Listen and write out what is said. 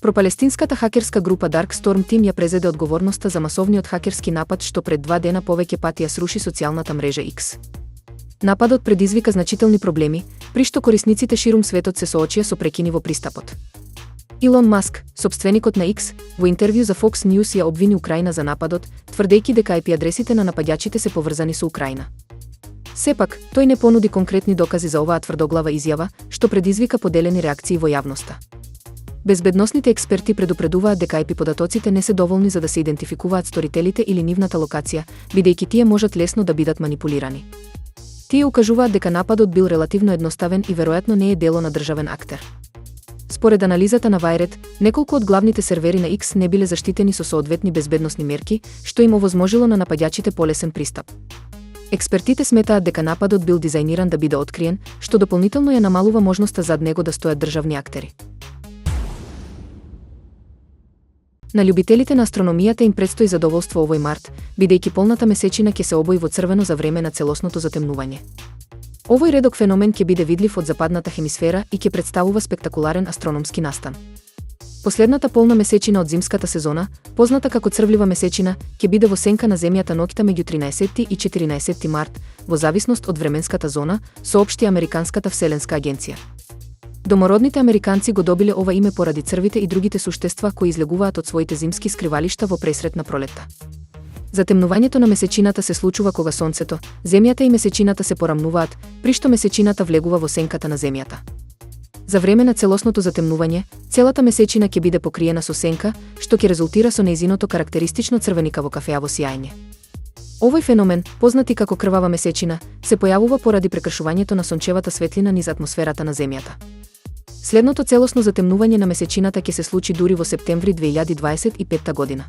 Пропалестинската хакерска група Dark Storm Team ја презеде одговорноста за масовниот хакерски напад што пред 2 дена повеќе пати ја сруши социјалната мрежа X. Нападот предизвика значителни проблеми, при што корисниците ширум светот се соочија со прекини во пристапот. Илон Маск, сопственикот на X, во интервју за Fox News ја обвини Украина за нападот, тврдејќи дека IP адресите на напаѓачите се поврзани со Украина. Сепак, тој не понуди конкретни докази за оваа тврдоглава изјава, што предизвика поделени реакции во јавноста. Безбедносните експерти предупредуваат дека IP податоците не се доволни за да се идентификуваат сторителите или нивната локација, бидејќи тие можат лесно да бидат манипулирани. Тие укажуваат дека нападот бил релативно едноставен и веројатно не е дело на државен актер. Според анализата на Wired, неколку од главните сервери на X не биле заштитени со соодветни безбедносни мерки, што им овозможило на напаѓачите полесен пристап. Експертите сметаат дека нападот бил дизајниран да биде откриен, што дополнително ја намалува можноста зад него да стојат државни актери. На љубителите на астрономијата им предстои задоволство овој март, бидејќи полната месечина ќе се обои во црвено за време на целосното затемнување. Овој редок феномен ќе биде видлив од западната хемисфера и ќе представува спектакуларен астрономски настан. Последната полна месечина од зимската сезона, позната како црвлива месечина, ќе биде во сенка на земјата ноќта меѓу 13 и 14 март, во зависност од временската зона, соопшти Американската вселенска агенција. Домородните американци го добиле ова име поради црвите и другите суштества кои излегуваат од своите зимски скривалишта во пресрет на пролетта. Затемнувањето на месечината се случува кога сонцето, земјата и месечината се порамнуваат, при што месечината влегува во сенката на земјата. За време на целосното затемнување, целата месечина ќе биде покриена со сенка, што ќе резултира со нејзиното карактеристично црвеникаво кафеаво сијање. Овој феномен, познат и како крвава месечина, се појавува поради прекршувањето на сончевата светлина низ атмосферата на земјата. Следното целосно затемнување на месечината ќе се случи дури во септември 2025 година.